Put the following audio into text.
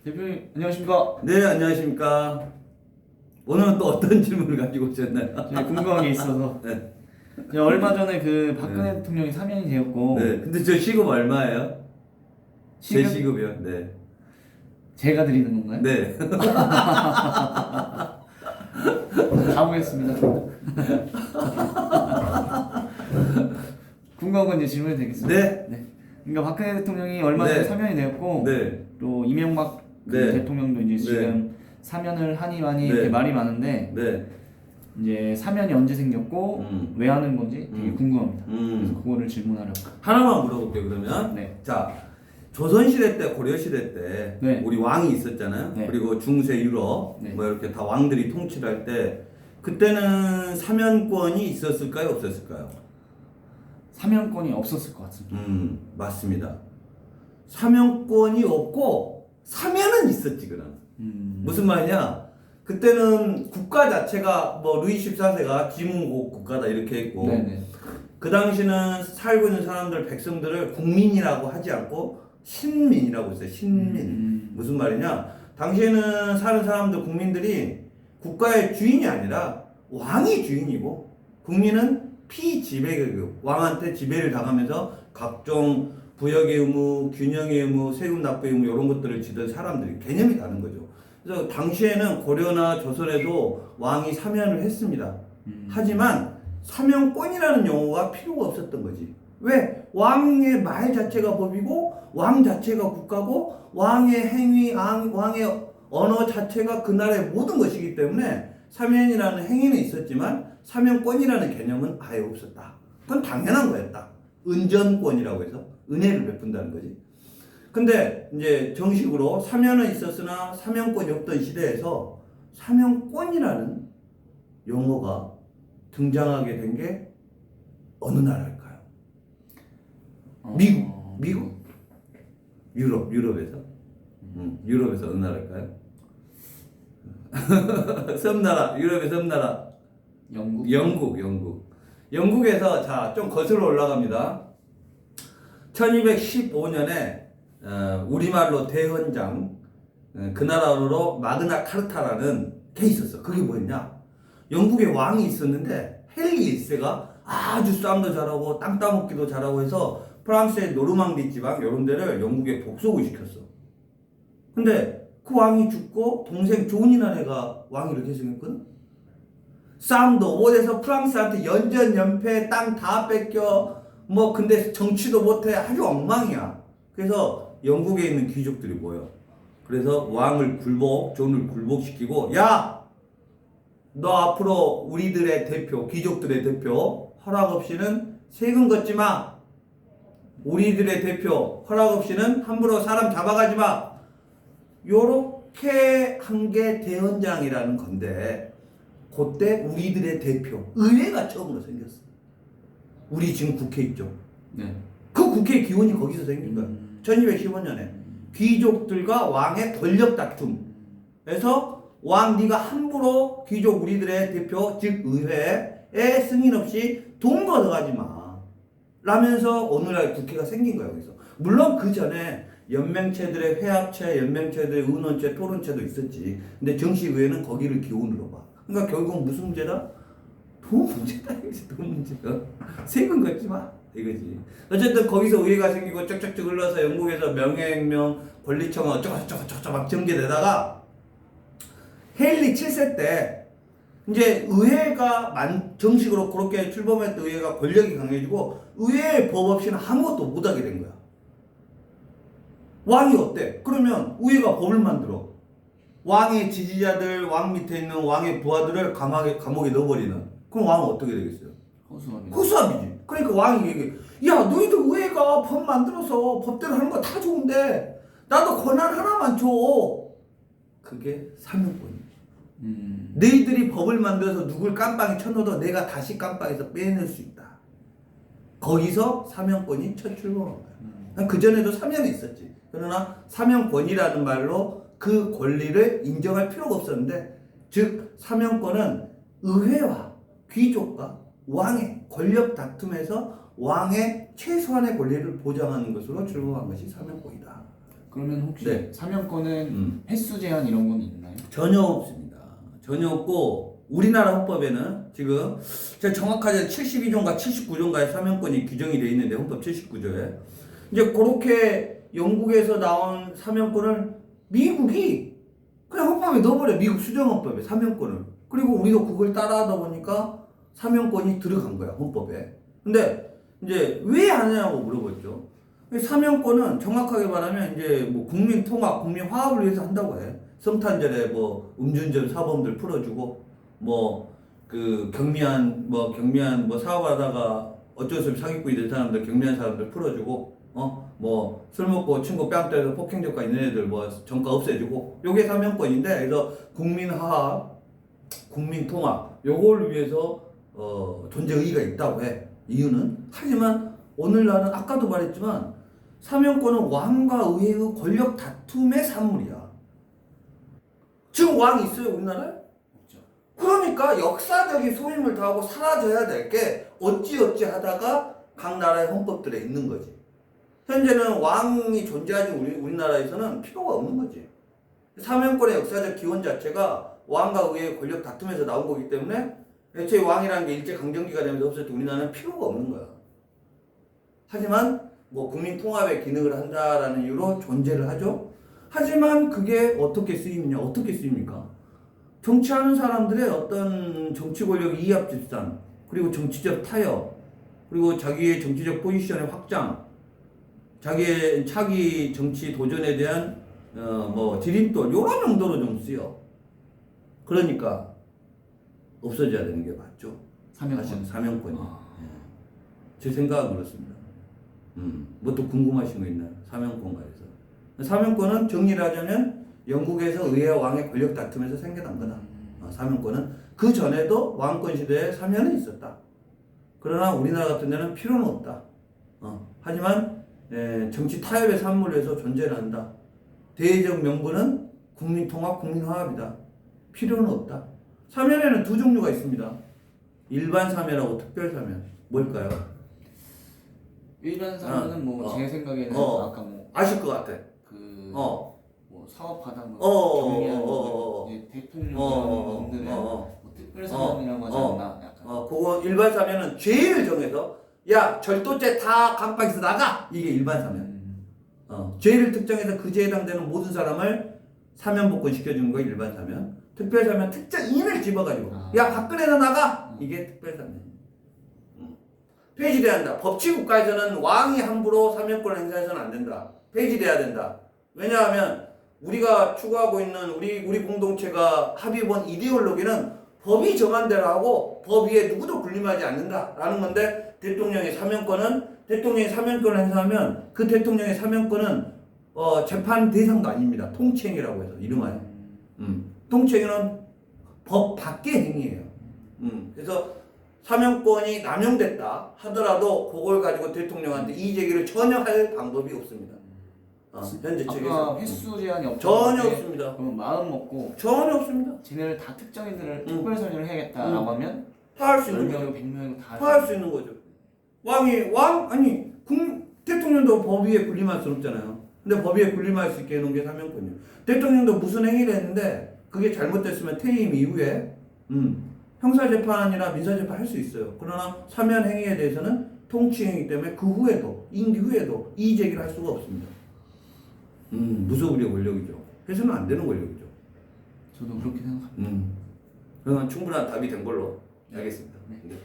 대표님 안녕하십니까? 네, 안녕하십니까. 오늘은 또 어떤 질문을 가지고 오셨나요? 제가 궁금한 게 있어서 네. 제가 얼마 전에 그 박근혜 대통령이 사면이 되었고 네, 근데 저 시급 얼마예요? 제 시급? 시급이요? 네. 제가 드리는 건가요? 네. 가보겠습니다. 궁금한 건 이제 질문이 되겠습니다. 네. 그러니까 박근혜 대통령이 얼마 전에 네. 사면이 되었고 네. 또 이명박 그 네. 대통령도 이제 지금 네. 사면을 하니 많이 네. 이렇게 말이 많은데 네. 이제 사면이 언제 생겼고 왜 하는 건지 되게 궁금합니다. 그래서 그거를 질문하려고. 하나만 물어볼게요, 그러면. 네. 자, 조선시대 때, 고려시대 때, 네. 우리 왕이 있었잖아요. 네. 그리고 중세 유럽, 네. 뭐 이렇게 다 왕들이 통치를 할 때, 그때는 사면권이 있었을까요, 없었을까요? 사면권이 없었을 것 같습니다. 맞습니다. 사면권이 없고 사면은 있었지 그럼. 무슨 말이냐? 그때는 국가 자체가 뭐 루이 14세가 지문국 국가다 이렇게 했고, 네네. 그 당시는 살고 있는 사람들 백성들을 국민이라고 하지 않고 신민이라고 했어요. 신민. 무슨 말이냐? 당시에는 사는 사람들 국민들이 국가의 주인이 아니라 왕이 주인이고 국민은 피지배계급, 왕한테 지배를 당하면서 각종 부역의 의무, 균형의 의무, 세금 납부의 의무 이런 것들을 지던 사람들이 개념이 다른 거죠. 그래서 당시에는 고려나 조선에도 왕이 사면을 했습니다. 하지만 사면권이라는 용어가 필요가 없었던 거지. 왜? 왕의 말 자체가 법이고 왕 자체가 국가고 왕의 행위, 왕의 언어 자체가 그 나라의 모든 것이기 때문에 사면이라는 행위는 있었지만 사면권이라는 개념은 아예 없었다. 그건 당연한 거였다. 은전권이라고 해서 은혜를 베푼다는 거지. 근데 이제 정식으로 사면은 있었으나 사면권이 없던 시대에서 사면권이라는 용어가 등장하게 된 게 어느 나라일까요? 미국? 미국? 유럽에서? 유럽에서 어느 나라일까요? 섬나라, 유럽의 섬나라. 영국. 영국에서 자, 좀 거슬러 올라갑니다. 1215년에 우리말로 대헌장, 그 나라로 마그나 카르타라는 게 있었어. 그게 뭐였냐? 영국에 왕이 있었는데 헨리 1세가 아주 싸움도 잘하고 땅 따먹기도 잘하고 해서 프랑스의 노르망디 지방 이런 데를 영국에 복속을 시켰어. 근데 그 왕이 죽고 동생 존이라는 애가 왕이 이렇게 생겼거든? 싸움도 못해서 프랑스한테 연전연패 땅 다 뺏겨 뭐 근데 정치도 못해 아주 엉망이야. 그래서 영국에 있는 귀족들이 모여. 그래서 왕을 존을 굴복시키고 야! 너 앞으로 우리들의 대표, 귀족들의 대표 허락 없이는 세금 걷지 마. 우리들의 대표 허락 없이는 함부로 사람 잡아가지 마. 요렇게 한 게 대헌장이라는 건데 그때 우리들의 대표 의회가 처음으로 생겼어. 우리 지금 국회 있죠. 네. 그 국회 기원이 거기서 생긴 거야. 1215년에 귀족들과 왕의 권력 다툼에서 왕 네가 함부로 귀족 우리들의 대표 즉 의회에 승인 없이 돈 걷어가지 마 라면서 오늘날 국회가 생긴 거야. 여기서 물론 그 전에 연맹체들의 회합체, 연맹체들의 의논체, 토론체도 있었지. 근데 정식 의회는 거기를 기원으로 봐. 그러니까 결국 무슨 문제다? 돈 문제다 이거지. 돈 문제가. 세금 걷지 마 이거지. 어쨌든 거기서 의회가 생기고 쭉쭉쭉 흘러서 영국에서 명예혁명, 권리청은 어쩌고저쩌고 막 전개되다가 헨리 7세 때 이제 의회가 정식으로 그렇게 출범했던 의회가 권력이 강해지고 의회의 법 없이는 아무것도 못하게 된 거야. 왕이 어때? 그러면 의회가 법을 만들어. 왕의 지지자들, 왕 밑에 있는 왕의 부하들을 감옥에 넣어버리는. 그럼 왕은 어떻게 되겠어요? 허수아비지. 그러니까 왕이 얘기해. 야, 너희들 의회가 법 만들어서 법대로 하는 거 다 좋은데 나도 권한 하나만 줘. 그게 사면권이야. 너희들이 법을 만들어서 누굴 깜빵에 쳐넣어도 내가 다시 깜빵에서 빼낼 수 있다. 거기서 사면권이 첫 출범한 거야. 그 전에도 사면이 있었지. 그러나 사면권이라는 말로 그 권리를 인정할 필요가 없었는데, 즉 사면권은 의회와 귀족과 왕의 권력 다툼에서 왕의 최소한의 권리를 보장하는 것으로 출범한 것이 사면권이다. 그러면 혹시 네. 사면권은 횟수 제한 이런 건 있나요? 전혀 없습니다. 전혀 없고 우리나라 헌법에는 지금 제가 정확하게 72조인가 79조인가의 사면권이 규정이 되어 있는데 헌법 79조에 이제 그렇게 영국에서 나온 사면권을 미국이 그냥 헌법에 넣어버려. 미국 수정헌법에 사면권을. 그리고 우리도 그걸 따라하다 보니까 사면권이 들어간 거야 헌법에. 근데 이제 왜 하느냐고 물어봤죠. 사면권은 정확하게 말하면 이제 뭐 국민 통합, 국민 화합을 위해서 한다고 해. 성탄절에 뭐 음주운전 사범들 풀어주고 뭐 그 경미한 사업하다가 어쩔 수 없이 사기꾼이 된 사람들 경미한 사람들 풀어주고 뭐 술 먹고 친구 뺨 때려서 폭행적과 있는 애들 뭐 전과 없애주고 요게 사면권인데 그래서 국민 화합, 국민 통합 요걸 위해서 존재 의의가 있다고 해. 이유는 하지만 오늘날은 아까도 말했지만 사면권은 왕과 의회의 권력 다툼의 산물이야. 지금 왕이 있어요 우리나라에? 없죠. 그러니까 역사적인 소임을 다하고 사라져야 될 게 어찌어찌 하다가 각 나라의 헌법들에 있는 거지. 현재는 왕이 존재하지 우리나라에서는 필요가 없는 거지. 사면권의 역사적 기원 자체가 왕과 의회의 권력 다툼에서 나온 거기 때문에 애초에 왕이라는 게 일제강점기가 되면서 없을 때 우리나라는 필요가 없는 거야. 하지만 뭐 국민 통합의 기능을 한다라는 이유로 존재를 하죠. 하지만 그게 어떻게 쓰이느냐? 어떻게 쓰입니까? 정치하는 사람들의 어떤 정치 권력 이합 집산, 그리고 정치적 타협, 그리고 자기의 정치적 포지션의 확장, 자기의 차기 정치 도전에 대한 뭐 디딤돌 이런 용도로 좀 쓰여. 그러니까 없어져야 되는 게 맞죠. 사면권. 사면권이. 제 생각은 그렇습니다. 뭐 또 궁금하신 거 있나요? 사면권 관해서. 사면권은 정리를 하자면 영국에서 의회와 왕의 권력 다툼에서 생겨난 거다. 사면권은 그 전에도 왕권 시대에 사면은 있었다. 그러나 우리나라 같은 데는 필요는 없다. 하지만 정치 타협의 산물에서 존재를 한다. 대외적 명분은 국민 통합, 국민 화합이다. 필요는 없다. 사면에는 두 종류가 있습니다. 일반 사면하고 특별 사면. 뭘까요? 일반 사면은 뭐 제 생각에는 아까 뭐 아실 것 같아. 뭐 사업 하다 뭐 정리하는 거 이제 대통령들은 뭐 특별 사면이라고 하지 않나 약간. 그거 일반 사면은 죄를 정해서 야 절도죄 다 강박에서 나가 이게 일반 사면. 죄를 특정해서 그 죄에 해당되는 모든 사람을 사면 복권 시켜주는 거 일반 사면. 특별 사면 특정 인을 집어가지고 야 박근혜나 나가 이게 특별 사면. 폐지돼야 한다. 법치국가에서는 왕이 함부로 사면권을 행사해서는 안 된다. 폐지돼야 된다. 왜냐하면 우리가 추구하고 있는 우리 공동체가 합의본 이데올로기는 법이 정한 대로 하고 법 위에 누구도 군림하지 않는다라는 건데 대통령의 사면권을 행사하면 그 대통령의 사면권은 재판 대상도 아닙니다. 통치행위라고 해서 이름하여. 통치행위는 법 밖의 행위예요. 그래서 사면권이 남용됐다 하더라도 그걸 가지고 대통령한테 이의 제기를 전혀 할 방법이 없습니다. 현재 측에서 횟수 제한이 없죠. 전혀 없습니다. 그러면 마음 먹고 전혀 없습니다. 쟤네를 다 특정인들을 특별 사면을 해야겠다라고 하면 다 할 수 있는 10명, 거죠. 100명 다 할 수 있는 거죠. 대통령도 법 위에 군림할 수 없잖아요. 근데 법 위에 군림할 수 있게 해놓은 게 사면권이에요. 대통령도 무슨 행위를 했는데 그게 잘못됐으면 퇴임 이후에 형사재판이나 민사재판 할 수 있어요. 그러나 사면 행위에 대해서는 통치행위이기 때문에 그 후에도 임기 후에도 이의 제기를 할 수가 없습니다. 무소불위의 권력이죠. 해서는 안 되는 권력이죠. 저도 그렇게 생각합니다. 그러면 충분한 답이 된 걸로 알겠습니다. 네. 네.